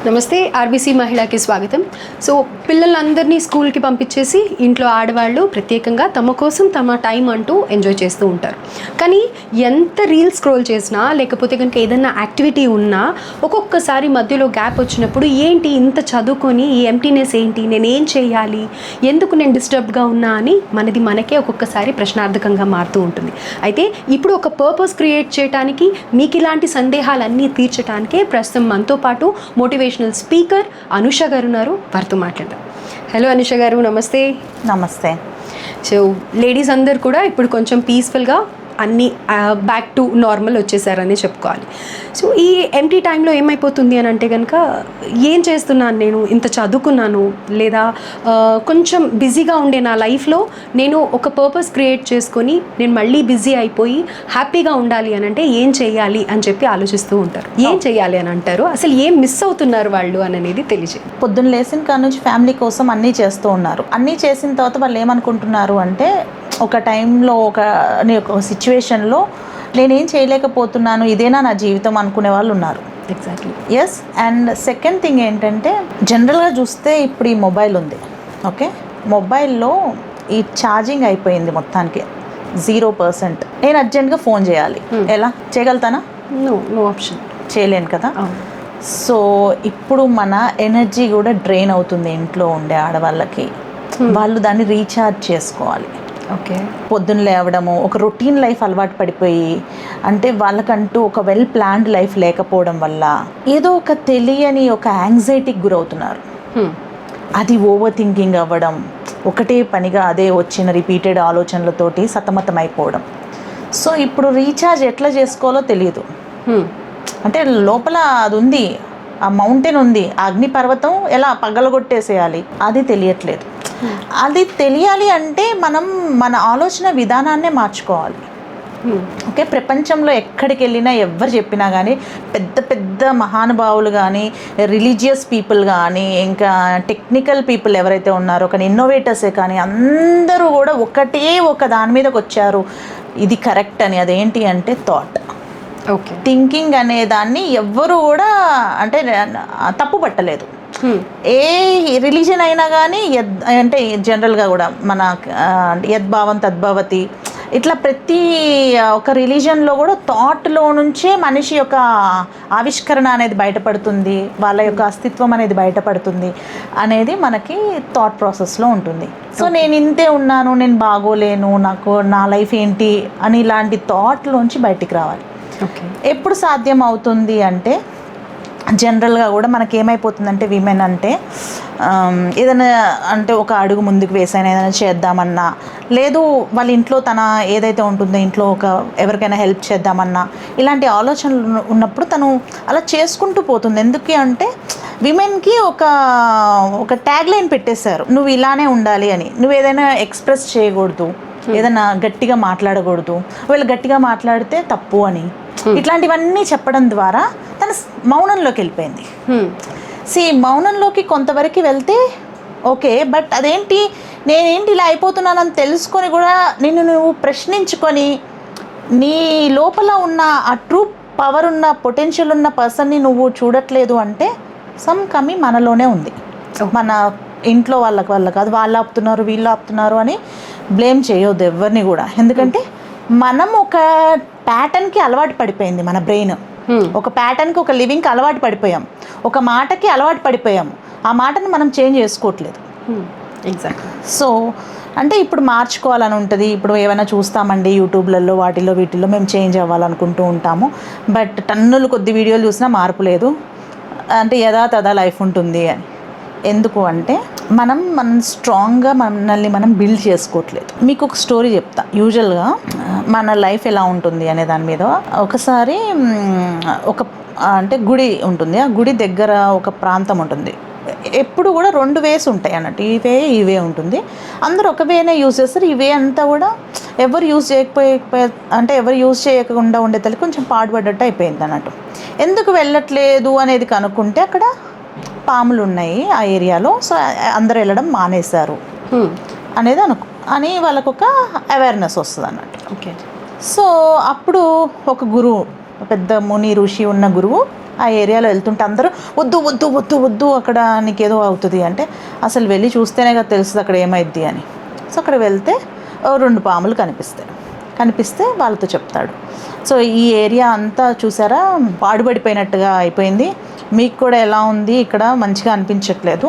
నమస్తే, ఆర్బీసీ మహిళకి స్వాగతం. సో పిల్లలందరినీ స్కూల్కి పంపించేసి ఇంట్లో ఆడవాళ్ళు ప్రత్యేకంగా తమ కోసం తమ టైం అంటూ ఎంజాయ్ చేస్తూ ఉంటారు. కానీ ఎంత రీల్స్ స్క్రోల్ చేసినా లేకపోతే కనుక ఏదైనా యాక్టివిటీ ఉన్నా ఒక్కొక్కసారి మధ్యలో గ్యాప్ వచ్చినప్పుడు ఏంటి ఇంత చదువుకొని ఈ ఎంటీనెస్ ఏంటి, నేనేం చేయాలి, ఎందుకు నేను డిస్టర్బ్గా ఉన్నా అని మనకే ఒక్కొక్కసారి ప్రశ్నార్థకంగా మారుతూ ఉంటుంది. అయితే ఇప్పుడు ఒక పర్పస్ క్రియేట్ చేయడానికి, మీకు ఇలాంటి సందేహాలన్నీ తీర్చడానికే ప్రస్తుతం మనతో పాటు మోటివేషనల్ స్పీకర్ అనుష గారు ఉన్నారు. వారితో మాట్లాడదాం. హలో అనుష గారు, నమస్తే. నమస్తే. సో లేడీస్ అందరు కూడా ఇప్పుడు కొంచెం పీస్ఫుల్గా అన్నీ బ్యాక్ టు నార్మల్ వచ్చేసారని చెప్పుకోవాలి. సో ఈ ఎంటీ టైంలో ఏమైపోతుంది అని అంటే కనుక, ఏం చేస్తున్నాను నేను, ఇంత చదువుకున్నాను లేదా కొంచెం బిజీగా ఉండే నా లైఫ్లో నేను ఒక పర్పస్ క్రియేట్ చేసుకొని నేను మళ్ళీ బిజీ అయిపోయి హ్యాపీగా ఉండాలి అని అంటే ఏం చేయాలి అని చెప్పి ఆలోచిస్తూ ఉంటారు. ఏం చేయాలి అని అంటారు, అసలు ఏం మిస్ అవుతున్నారు వాళ్ళు అని అనేది తెలియజేయండి. పొద్దున్న లేచిన కాడ నుంచి ఫ్యామిలీ కోసం అన్నీ చేస్తూ ఉన్నారు. అన్నీ చేసిన తర్వాత వాళ్ళు ఏమనుకుంటున్నారు అంటే, ఒక టైంలో ఒక సిచ్యువేషన్లో నేనేం చేయలేకపోతున్నాను, ఇదేనా నా జీవితం అనుకునే వాళ్ళు ఉన్నారు. Exactly. Yes. And second thing ఏంటంటే, జనరల్గా చూస్తే ఇప్పుడు ఈ మొబైల్ ఉంది. ఓకే, మొబైల్లో ఈ ఛార్జింగ్ అయిపోయింది మొత్తానికి 0%. నేను అర్జెంట్గా ఫోన్ చేయాలి, ఎలా చేయగలుగుతానా? No option. చేయలేను కదా. సో ఇప్పుడు మన ఎనర్జీ కూడా డ్రైన్ అవుతుంది ఇంట్లో ఉండే ఆడవాళ్ళకి. వాళ్ళు దాన్ని రీఛార్జ్ చేసుకోవాలి. ఓకే. పొద్దున్న లేవడము, ఒక రొటీన్ లైఫ్ అలవాటు పడిపోయి, అంటే వాళ్ళకంటూ ఒక వెల్ ప్లాన్డ్ లైఫ్ లేకపోవడం వల్ల ఏదో ఒక తెలియని ఒక యాంగ్జైటీకి గురవుతున్నారు. అది ఓవర్ థింకింగ్ అవ్వడం, ఒకటే పనిగా అదే వచ్చిన రిపీటెడ్ ఆలోచనలతోటి సతమతం అయిపోవడం. సో ఇప్పుడు రీఛార్జ్ ఎట్లా చేసుకోవాలో తెలియదు. అంటే లోపల అది ఉంది, ఆ మౌంటైన్ ఉంది, ఆ అగ్నిపర్వతం ఎలా పగలగొట్టేసేయాలి అది తెలియట్లేదు. అది తెలియాలి అంటే మనం మన ఆలోచన విధానాన్నే మార్చుకోవాలి. ఓకే, ప్రపంచంలో ఎక్కడికి వెళ్ళినా ఎవరు చెప్పినా కానీ, పెద్ద పెద్ద మహానుభావులు కానీ, రిలీజియస్ పీపుల్ కానీ, ఇంకా టెక్నికల్ పీపుల్ ఎవరైతే ఉన్నారో కానీ, ఇన్నోవేటర్సే కానీ, అందరూ కూడా ఒక దాని మీదకి వచ్చారు, ఇది కరెక్ట్ అని. అదేంటి అంటే థాట్. ఓకే. థింకింగ్ అనే దాన్ని ఎవ్వరు కూడా అంటే తప్పు పట్టలేదు. ఏ రిలీజన్ అయినా కానీ అంటే జనరల్గా కూడా మన యద్భావం తద్భవతి, ఇట్లా ప్రతి ఒక రిలీజన్లో కూడా థాట్లో నుంచే మనిషి యొక్క ఆవిష్కరణ అనేది బయటపడుతుంది, వాళ్ళ యొక్క అస్తిత్వం అనేది బయటపడుతుంది అనేది మనకి థాట్ ప్రాసెస్లో ఉంటుంది. సో నేను ఇంతే ఉన్నాను, నేను బాగోలేను, నాకు నా లైఫ్ ఏంటి అని ఇలాంటి థాట్లోంచి బయటికి రావాలి. ఎప్పుడు సాధ్యం అవుతుంది అంటే, జనరల్గా కూడా మనకి ఏమైపోతుందంటే, విమెన్ అంటే ఏదైనా అంటే ఒక అడుగు ముందుకు వేసైనా ఏదైనా చేద్దామన్నా, లేదు వాళ్ళ ఇంట్లో తన ఏదైతే ఉంటుందో ఇంట్లో ఎవరికైనా హెల్ప్ చేద్దామన్నా, ఇలాంటి ఆలోచనలు ఉన్నప్పుడు తను అలా చేసుకుంటూ పోతుంది. ఎందుకు అంటే విమెన్కి ఒక ట్యాగ్ లైన్ పెట్టేశారు, నువ్వు ఇలానే ఉండాలి అని. నువ్వు ఏదైనా ఎక్స్ప్రెస్ చేయకూడదు, ఏదైనా గట్టిగా మాట్లాడకూడదు, వీళ్ళు గట్టిగా మాట్లాడితే తప్పు అని, ఇట్లాంటివన్నీ చెప్పడం ద్వారా తన మౌనంలోకి వెళ్ళిపోయింది. మౌనంలోకి కొంతవరకు వెళ్తే ఓకే, బట్ అదేంటి నేనేంటి ఇలా అయిపోతున్నానని తెలుసుకొని కూడా నువ్వు ప్రశ్నించుకొని నీ లోపల ఉన్న ఆ ట్రూ పవర్ ఉన్న పొటెన్షియల్ ఉన్న పర్సన్ని నువ్వు చూడట్లేదు అంటే సమ్ కమి మనలోనే ఉంది. మన ఇంట్లో వాళ్ళ కాదు, వాళ్ళు ఆపుతున్నారు వీళ్ళు ఆపుతున్నారు అని బ్లేమ్ చేయొద్దు ఎవరిని కూడా. ఎందుకంటే మనం ఒక ప్యాటర్న్కి అలవాటు పడిపోయింది మన బ్రెయిన్. ఒక ప్యాటర్న్కి, ఒక లివింగ్కి అలవాటు పడిపోయాం, ఒక మాటకి అలవాటు పడిపోయాము. ఆ మాటని మనం చేంజ్ చేసుకోవట్లేదు. ఎగ్జాక్ట్లీ. సో అంటే ఇప్పుడు మార్చుకోవాలని ఉంటుంది. ఇప్పుడు ఏమైనా చూస్తామండి యూట్యూబ్లలో, వీటిల్లో మేము చేంజ్ అవ్వాలనుకుంటూ ఉంటాము. బట్ టన్నులు కొద్ది వీడియోలు చూసినా మార్పు లేదు. అంటే యథాతథా లైఫ్ ఉంటుంది అని. ఎందుకు అంటే మనం స్ట్రాంగ్గా మనల్ని మనం బిల్డ్ చేసుకోవట్లేదు. మీకు ఒక స్టోరీ చెప్తా. యూజువల్గా మన లైఫ్ ఎలా ఉంటుంది అనే దాని మీద, ఒకసారి అంటే గుడి ఉంటుంది. ఆ గుడి దగ్గర ఒక ప్రాంతం ఉంటుంది. ఎప్పుడు కూడా 2 వేస్ ఉంటాయి అన్నట్టు, ఈ వే ఉంటుంది. అందరూ ఒక వేనే యూజ్ చేస్తారు. ఈ వే అంతా కూడా ఎవరు యూజ్ చేయకుండా ఉండేది కొంచెం పాడుపడ్డట్టు అయిపోయింది అన్నట్టు. ఎందుకు వెళ్ళట్లేదు అనేది కనుక్కుంటే అక్కడ పాములు ఉన్నాయి ఆ ఏరియాలో. సో అందరూ వెళ్ళడం మానేశారు అనేది అని వాళ్ళకు ఒక అవేర్నెస్ వస్తుంది అన్నట్టు. ఓకే. సో అప్పుడు ఒక గురువు, పెద్ద ముని ఋషి ఉన్న గురువు ఆ ఏరియాలో వెళ్తుంటే అందరూ వద్దు వద్దు వద్దు వద్దు అక్కడ నీకేదో అవుతుంది అంటే అసలు వెళ్ళి చూస్తేనే కదా తెలుస్తుంది అక్కడ ఏమైద్ది అని. సో అక్కడ వెళ్తే 2 పాములు కనిపిస్తే వాళ్ళతో చెప్తాడు. సో ఈ ఏరియా అంతా చూసారా పాడుబడిపోయినట్టుగా అయిపోయింది, మీకు కూడా ఎలా ఉంది ఇక్కడ మంచిగా అనిపించట్లేదు,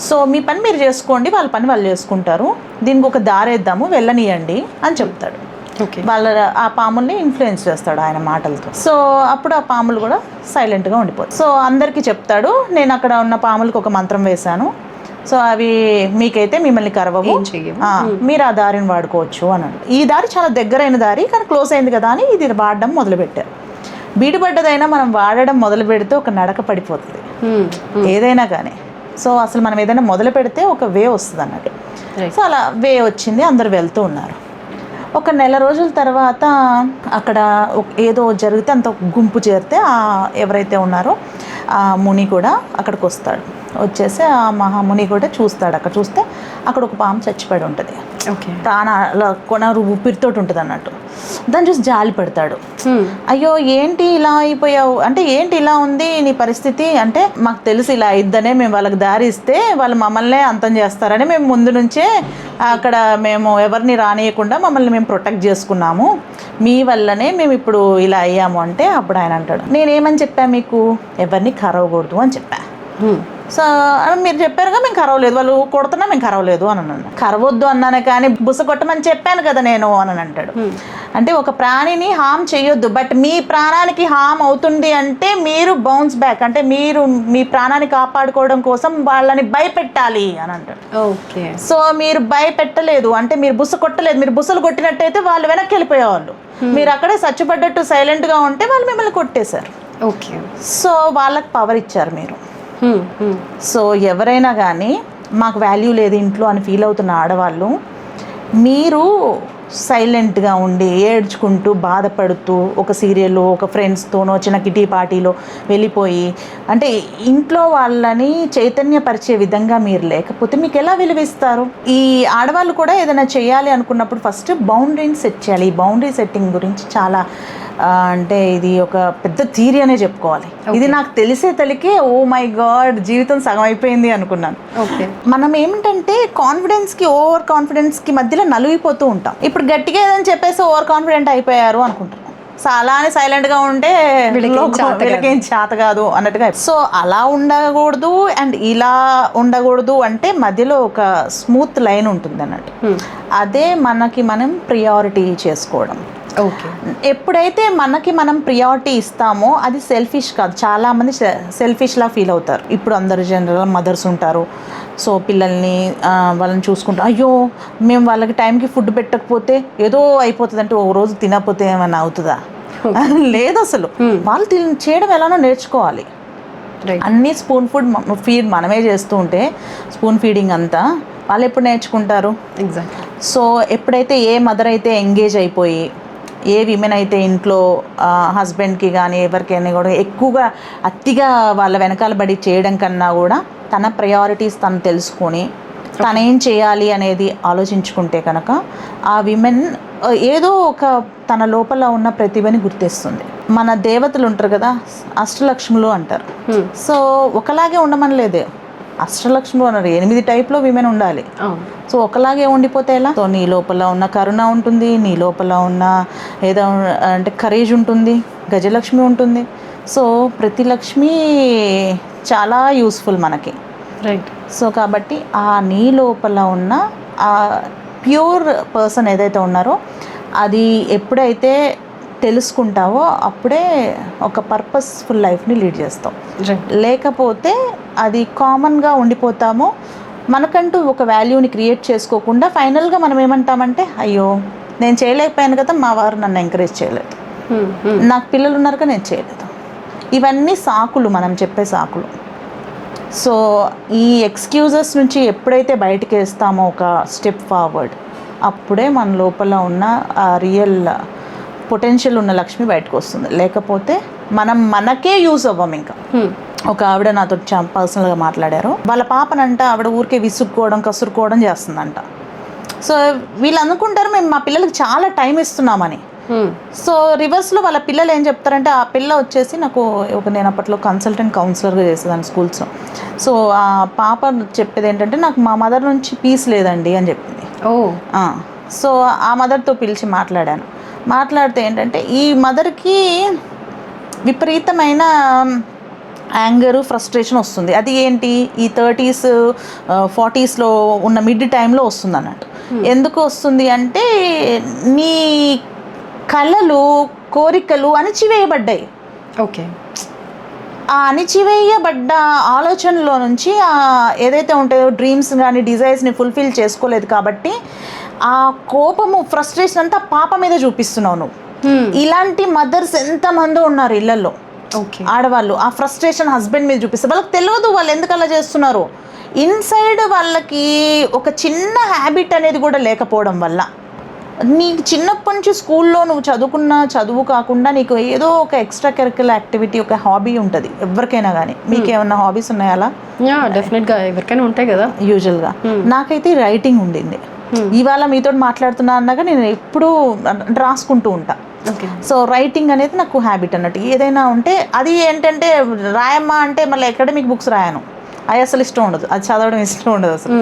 సో మీ పని మీరు చేసుకోండి, వాళ్ళ పని వాళ్ళు చేసుకుంటారు, దీనికి ఒక దారేద్దాము వెళ్ళనియండి అని చెప్తాడు. వాళ్ళ ఆ పాముల్ని ఇన్ఫ్లుయెన్స్ చేస్తాడు ఆయన మాటలతో. సో అప్పుడు ఆ పాములు కూడా సైలెంట్గా ఉండిపోతాయి. సో అందరికీ చెప్తాడు, నేను అక్కడ ఉన్న పాములకు ఒక మంత్రం వేశాను, సో అవి మీకైతే మిమ్మల్ని కరవవు, మీరు ఆ దారిని వాడుకోవచ్చు అన్నాడు. ఈ దారి చాలా దగ్గరైన దారి కానీ క్లోజ్ అయింది కదా అని ఇది వాడడం మొదలుపెట్టారు. బీడుపడ్డదైనా మనం వాడడం మొదలు పెడితే ఒక నడక పడిపోతుంది ఏదైనా కానీ. సో అసలు మనం ఏదైనా మొదలు పెడితే ఒక వే వస్తుంది అన్నట్టు. సో అలా వే వచ్చింది, అందరు వెళ్తూ ఉన్నారు. ఒక నెల రోజుల తర్వాత అక్కడ ఏదో జరిగితే అంత గుంపు చేరితే ఎవరైతే ఉన్నారో ఆ ముని కూడా అక్కడికి వస్తాడు. వచ్చేసి ఆ మహాముని కూడా చూస్తాడు. అక్కడ చూస్తే అక్కడ ఒక పాము చచ్చిపడి ఉంటుంది, ప్రాణాల కొనరు ఊపిరితోటి ఉంటుంది అన్నట్టు. దాన్ని చూసి జాలి పడతాడు. అయ్యో ఏంటి ఇలా అయిపోయావు అంటే, ఏంటి ఇలా ఉంది నీ పరిస్థితి అంటే, మాకు తెలుసు ఇలా అయిద్దనే మేము వాళ్ళకి దారి ఇస్తే వాళ్ళు మమ్మల్నే అంతం చేస్తారని మేము ముందు నుంచే అక్కడ మేము ఎవరిని రానియకుండా మమ్మల్ని మేము ప్రొటెక్ట్ చేసుకున్నాము, మీ వల్లనే మేము ఇప్పుడు ఇలా అయ్యాము అంటే అప్పుడు ఆయన అంటాడు, నేనేమని చెప్పా మీకు, ఎవరిని కరవకూడదు అని చెప్పా. సో మీరు చెప్పారుగా మేము కరవలేదు, వాళ్ళు కొడుతున్నా మేము కరవలేదు అని అన్నాను. కరవద్దు అన్నానే కానీ బుస కొట్టమని చెప్పాను కదా నేను అని అంటాడు. అంటే ఒక ప్రాణిని హామ్ చేయొద్దు, బట్ మీ ప్రాణానికి హామ్ అవుతుంది అంటే మీరు బౌన్స్ బ్యాక్ అంటే మీరు మీ ప్రాణాన్ని కాపాడుకోవడం కోసం వాళ్ళని భయపెట్టాలి అని అంటాడు. ఓకే, సో మీరు భయపెట్టలేదు అంటే మీరు బుస కొట్టలేదు, మీరు బుసలు కొట్టినట్టయితే వాళ్ళు వెనక్కి వెళ్ళిపోయేవాళ్ళు, మీరు అక్కడే చచ్చిపడ్డట్టు సైలెంట్గా ఉంటే వాళ్ళు మిమ్మల్ని కొట్టేశారు. ఓకే, సో వాళ్ళకి పవర్ ఇచ్చారు మీరు. సో ఎవరైనా కానీ మాకు వాల్యూ లేదు ఇంట్లో అని ఫీల్ అవుతున్న ఆడవాళ్ళు, మీరు సైలెంట్గా ఉండి ఏడ్చుకుంటూ బాధపడుతూ ఒక సీరియల్లో ఒక ఫ్రెండ్స్తోనో చిన్న కిటీ పార్టీలో వెళ్ళిపోయి అంటే ఇంట్లో వాళ్ళని చైతన్యపరిచే విధంగా మీరు లేకపోతే మీకు ఎలా విలువిస్తారు? ఈ ఆడవాళ్ళు కూడా ఏదైనా చేయాలి అనుకున్నప్పుడు ఫస్ట్ బౌండరీని సెట్ చేయాలి. ఈ బౌండరీ సెట్టింగ్ గురించి చాలా అంటే ఇది ఒక పెద్ద థియరీ అనే చెప్పుకోవాలి. ఇది నాకు తెలికే ఓ మై గాడ్ జీవితం సగం అయిపోయింది అనుకున్నాను. మనం ఏమిటంటే కాన్ఫిడెన్స్కి ఓవర్ కాన్ఫిడెన్స్కి మధ్యలో నలిగిపోతూ ఉంటాం. ఇప్పుడు గట్టిగా ఏదని చెప్పేసి ఓవర్ కాన్ఫిడెంట్ అయిపోయారు అనుకుంటాం, సో అలానే సైలెంట్గా ఉంటే వీళ్ళకేం చేత కాదు అన్నట్టుగా. సో అలా ఉండకూడదు అండ్ ఇలా ఉండకూడదు అంటే మధ్యలో ఒక స్మూత్ లైన్ ఉంటుంది అన్నట్టు. అదే మనకి మనం ప్రియారిటీ చేసుకోవడం. ఓకే, ఎప్పుడైతే మనకి మనం ప్రియారిటీ ఇస్తామో అది సెల్ఫిష్ కాదు. చాలామంది సెల్ఫిష్లా ఫీల్ అవుతారు. ఇప్పుడు అందరు జనరల్ మదర్స్ ఉంటారు, సో పిల్లల్ని వాళ్ళని చూసుకుంటారు, అయ్యో మేము వాళ్ళకి టైంకి ఫుడ్ పెట్టకపోతే ఏదో అయిపోతుంది అంటే ఓ రోజు తినకపోతే ఏమైనా అవుతుందా? లేదు, అసలు వాళ్ళు చేయడం ఎలానో నేర్చుకోవాలి. అన్నీ స్పూన్ ఫీడ్ మనమే చేస్తూ ఉంటే స్పూన్ ఫీడింగ్ అంతా వాళ్ళు ఎప్పుడు నేర్చుకుంటారు? ఎగ్జాక్ట్లీ. సో ఎప్పుడైతే ఏ మదర్ అయితే ఎంగేజ్ అయిపోయి ఏ విమెన్ అయితే ఇంట్లో హస్బెండ్కి కానీ ఎవరికైనా కూడా ఎక్కువగా అతిగా వాళ్ళ వెనకాల బడి చేయడం కన్నా కూడా తన ప్రయారిటీస్ తను తెలుసుకొని తనేం చేయాలి అనేది ఆలోచించుకుంటే కనుక ఆ విమెన్ ఏదో ఒక తన లోపల ఉన్న ప్రతిభని గుర్తిస్తుంది. మన దేవతలు ఉంటారు కదా, అష్టలక్ష్ములు అంటారు. సో ఒకలాగే ఉండమని లేదు, అష్టలక్ష్ములు అన్నారు, 8 టైప్లో విమెన్ ఉండాలి. సో ఒకలాగే ఉండిపోతే ఎలా? సో నీ లోపల ఉన్న కరుణ ఉంటుంది, నీ లోపల ఉన్న ఏదో అంటే కరేజ్ ఉంటుంది, గజలక్ష్మి ఉంటుంది. సో ప్రతి లక్ష్మి చాలా యూస్ఫుల్ మనకి. రైట్. సో కాబట్టి ఆ నీ లోపల ఉన్న ఆ ప్యూర్ పర్సన్ ఏదైతే ఉన్నారో అది ఎప్పుడైతే తెలుసుకుంటావో అప్పుడే ఒక పర్పస్ఫుల్ లైఫ్ని లీడ్ చేస్తాం. లేకపోతే అది కామన్గా ఉండిపోతాము, మనకంటూ ఒక వాల్యూని క్రియేట్ చేసుకోకుండా ఫైనల్గా మనం ఏమంటామంటే అయ్యో నేను చేయలేకపోయాను కదా, మా వారు నన్ను ఎంకరేజ్ చేయలేదు, నాకు పిల్లలు ఉన్నారు కదా నేను చేయలేదు. ఇవన్నీ సాకులు, మనం చెప్పే సాకులు. సో ఈ ఎక్స్క్యూజెస్ నుంచి ఎప్పుడైతే బయటకు వేస్తామో ఒక స్టెప్ ఫార్వర్డ్, అప్పుడే మన లోపల ఉన్న ఆ రియల్ పొటెన్షియల్ ఉన్న లక్ష్మి బయటకు వస్తుంది. లేకపోతే మనం మనకే యూజ్ అవ్వం. ఇంకా ఒక ఆవిడ నాతో పర్సనల్గా మాట్లాడారు, వాళ్ళ పాపనంట ఆవిడ ఊరికే విసుక్కోవడం కసురుకోవడం చేస్తుందంట. సో వీళ్ళు అనుకుంటారు మేము మా పిల్లలకి చాలా టైం ఇస్తున్నామని, సో రివర్స్లో వాళ్ళ పిల్లలు ఏం చెప్తారంటే, ఆ పిల్ల వచ్చేసి నాకు నేను అప్పట్లో కన్సల్టెంట్ కౌన్సిలర్గా చేసేదాన్ని స్కూల్స్లో. సో ఆ పాప చెప్పేది ఏంటంటే, నాకు మా మదర్ నుంచి పీస్ లేదండి అని చెప్పింది. సో ఆ మదర్తో పిలిచి మాట్లాడితే ఏంటంటే, ఈ మదర్కి విపరీతమైన యాంగరు, ఫ్రస్ట్రేషన్ వస్తుంది. అది ఏంటి, ఈ 30s 40sలో ఉన్న మిడ్ టైంలో వస్తుంది అన్నట్టు. ఎందుకు వస్తుంది అంటే, నీ కళలు, కోరికలు అణిచివేయబడ్డాయి. ఓకే. ఆ అణిచివేయబడ్డ ఆలోచనలో నుంచి ఏదైతే ఉంటాయో డ్రీమ్స్ కానీ డిజైర్స్ని ఫుల్ఫిల్ చేసుకోలేదు కాబట్టి ఆ కోపము, ఫ్రస్ట్రేషన్ అంతా పాప మీద చూపిస్తున్నావు నువ్వు. ఇలాంటి మదర్స్ ఎంతమంది ఉన్నారు ఇళ్లలో, ఆడవాళ్ళు. ఆ ఫ్రస్ట్రేషన్ హస్బెండ్ మీద చూపిస్తారు. వాళ్ళకి తెలియదు వాళ్ళు ఎందుకు అలా చేస్తున్నారు. ఇన్సైడ్ వాళ్ళకి ఒక చిన్న హ్యాబిట్ అనేది కూడా లేకపోవడం వల్ల, నీకు చిన్నప్పటి నుంచి స్కూల్లో నువ్వు చదువుకున్న చదువు కాకుండా నీకు ఏదో ఒక ఎక్స్ట్రా కరిక్యులర్ యాక్టివిటీ, ఒక హాబీ ఉంటుంది ఎవరికైనా కానీ. మీకు ఏమన్నా హాబీస్ ఉన్నాయా అలా? డెఫినెట్గా ఎవరికైనా ఉంటాయి కదా. యూజువల్గా నాకైతే రైటింగ్ ఉండింది. ఇవాళ మీతో మాట్లాడుతున్నా అన్నాక నేను ఎప్పుడూ రాసుకుంటూ ఉంటా. సో రైటింగ్ అనేది నాకు హ్యాబిట్ అన్నట్టు. ఏదైనా ఉంటే అది ఏంటంటే, రాయమ్మా అంటే మళ్ళీ అకాడమిక్ బుక్స్ రాయను, అది అసలు ఇష్టం ఉండదు, అది చదవడం ఇష్టం ఉండదు అసలు.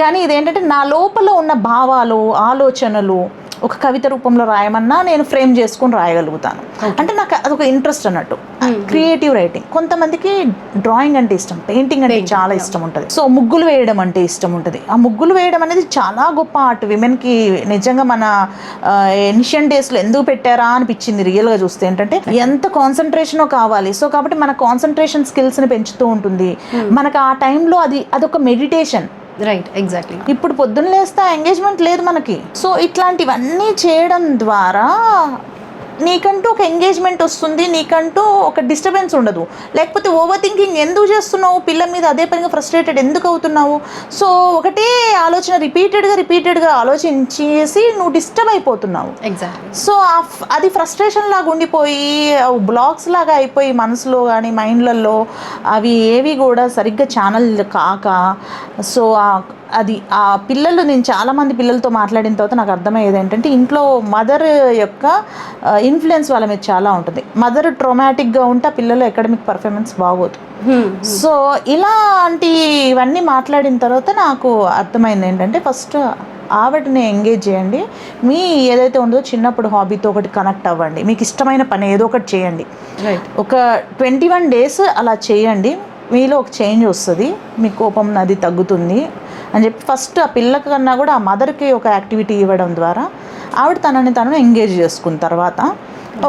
కానీ ఇదేంటంటే, నా లోపల ఉన్న భావాలు, ఆలోచనలు ఒక కవిత రూపంలో రాయమన్నా నేను ఫ్రేమ్ చేసుకొని రాయగలుగుతాను. అంటే నాకు అదొక ఇంట్రెస్ట్ అన్నట్టు, క్రియేటివ్ రైటింగ్. కొంతమందికి డ్రాయింగ్ అంటే ఇష్టం, పెయింటింగ్ అంటే చాలా ఇష్టం ఉంటుంది. సో ముగ్గులు వేయడం అంటే ఇష్టం ఉంటుంది. ఆ ముగ్గులు వేయడం అనేది చాలా గొప్ప ఆర్ట్. విమెన్కి నిజంగా మన ఏన్షియన్ డేస్లో ఎందుకు పెట్టారా అనిపించింది రియల్గా చూస్తే. ఏంటంటే ఎంత కాన్సన్ట్రేషనో కావాలి. సో కాబట్టి మన కాన్సన్ట్రేషన్ స్కిల్స్ని పెంచుతూ ఉంటుంది. మనకు ఆ టైంలో అదొక మెడిటేషన్. Right, exactly. ఇప్పుడు పొద్దున్న లేస్తే ఎంగేజ్మెంట్ లేదు మనకి. సో ఇట్లాంటివన్నీ చేయడం ద్వారా నీకంటూ ఒక ఎంగేజ్మెంట్ వస్తుంది, నీకంటూ ఒక డిస్టర్బెన్స్ ఉండదు. లేకపోతే ఓవర్ థింకింగ్ ఎందుకు చేస్తున్నావు, పిల్ల మీద అదే పనిగా ఫ్రస్ట్రేటెడ్ ఎందుకు అవుతున్నావు. సో ఒకటే ఆలోచన రిపీటెడ్గా ఆలోచించేసి నువ్వు డిస్టర్బ్ అయిపోతున్నావు. ఎగ్జాక్ట్లీ. సో అది ఫ్రస్ట్రేషన్ లాగా ఉండిపోయి, బ్లాక్స్ లాగా అయిపోయి మనసులో కానీ మైండ్లలో అవి ఏవి కూడా సరిగ్గా ఛానల్ కాక, సో అది ఆ పిల్లలు, నేను చాలామంది పిల్లలతో మాట్లాడిన తర్వాత నాకు అర్థమయ్యేది ఏంటంటే, ఇంట్లో మదర్ యొక్క ఇన్ఫ్లుయెన్స్ వాళ్ళ మీద చాలా ఉంటుంది. మదర్ ట్రోమాటిక్గా ఉంటే ఆ పిల్లలు అకాడమిక్ పర్ఫార్మెన్స్ బాగోదు. సో ఇలాంటివన్నీ మాట్లాడిన తర్వాత నాకు అర్థమైంది ఏంటంటే, ఫస్ట్ ఆవిడని ఎంగేజ్ చేయండి. మీ ఏదైతే ఉందో చిన్నప్పుడు హాబీతో ఒకటి కనెక్ట్ అవ్వండి. మీకు ఇష్టమైన పని ఏదో ఒకటి చేయండి. ఒక 21 days అలా చేయండి, మీలో ఒక చేంజ్ వస్తుంది, మీ కోపం అది తగ్గుతుంది అని చెప్పి ఫస్ట్ ఆ పిల్లకి కన్నా కూడా ఆ మదర్కి ఒక యాక్టివిటీ ఇవ్వడం ద్వారా ఆవిడ తనని ఎంగేజ్ చేసుకున్న తర్వాత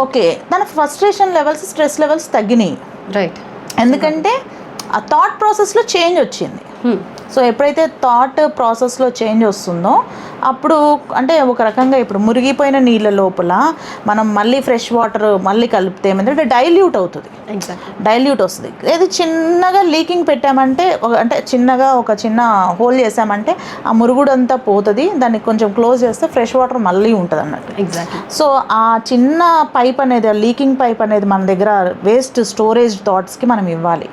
ఓకే, తన ఫ్రస్ట్రేషన్ లెవెల్స్, స్ట్రెస్ లెవెల్స్ తగ్గినాయి. రైట్. ఎందుకంటే ఆ థాట్ ప్రాసెస్లో చేంజ్ వచ్చింది. సో ఎప్పుడైతే థాట్ ప్రాసెస్లో చేంజ్ వస్తుందో అప్పుడు, అంటే ఒక రకంగా ఇప్పుడు మురిగిపోయిన నీళ్ళ లోపల మనం మళ్ళీ ఫ్రెష్ వాటర్ మళ్ళీ కలిపితే ఏమంటే డైల్యూట్ అవుతుంది. డైల్యూట్ వస్తుంది. ఏది చిన్నగా లీకింగ్ పెట్టామంటే, అంటే చిన్నగా ఒక చిన్న హోల్ చేసామంటే ఆ మురుగుడు అంతా పోతుంది. దాన్ని కొంచెం క్లోజ్ చేస్తే ఫ్రెష్ వాటర్ మళ్ళీ ఉంటుంది అన్నట్టు. సో ఆ చిన్న పైప్ అనేది, లీకింగ్ పైప్ అనేది మన దగ్గర వేస్ట్ స్టోరేజ్ థాట్స్కి మనం ఇవ్వాలి.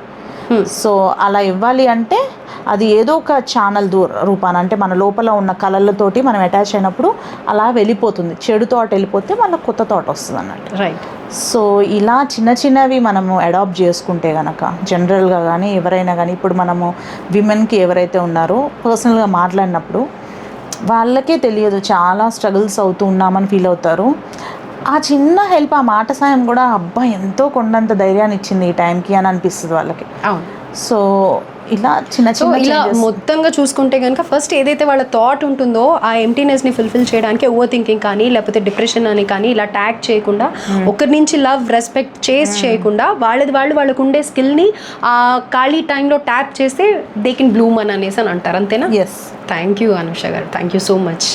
సో అలా ఇవ్వాలి అంటే అది ఏదో ఒక ఛానల్ రూపాన, అంటే మన లోపల ఉన్న కళలతోటి మనం అటాచ్ అయినప్పుడు అలా వెళ్ళిపోతుంది. చెడు థాట్ వెళ్ళిపోతే మళ్ళీ కొత్త థాట్ వస్తుంది అన్నట్టు. రైట్. సో ఇలా చిన్నవి మనము అడాప్ట్ చేసుకుంటే కనుక, జనరల్గా కానీ ఎవరైనా కానీ, ఇప్పుడు మనము విమెన్కి ఎవరైతే ఉన్నారో పర్సనల్గా మాట్లాడినప్పుడు వాళ్ళకే తెలియదు, చాలా స్ట్రగుల్స్ అవుతూ ఉన్నామని ఫీల్ అవుతారు. ఆ చిన్న హెల్ప్, ఆ మాట సాయం కూడా అబ్బా ఎంతో కొండంత ధైర్యాన్ని ఇచ్చింది ఈ టైంకి అని అనిపిస్తుంది వాళ్ళకి. అవును. సో ఇలా ఇలా మొత్తంగా చూసుకుంటే కనుక ఫస్ట్ ఏదైతే వాళ్ళ థాట్ ఉంటుందో ఆ ఎంటీనెస్ని ఫుల్ఫిల్ చేయడానికి ఓవర్ థింకింగ్ కానీ లేకపోతే డిప్రెషన్ అని కానీ ఇలా ట్యాగ్ చేయకుండా, ఒకరి నుంచి లవ్, రెస్పెక్ట్ చేయకుండా వాళ్ళకు ఉండే స్కిల్ని ఆ ఖాళీ టైంలో ట్యాప్ చేస్తే దే కెన్ బ్లూమ్ అని అనేసి అని అంటారు. అంతేనా? ఎస్. థ్యాంక్ యూ అనుష గారు, థ్యాంక్ యూ సో మచ్.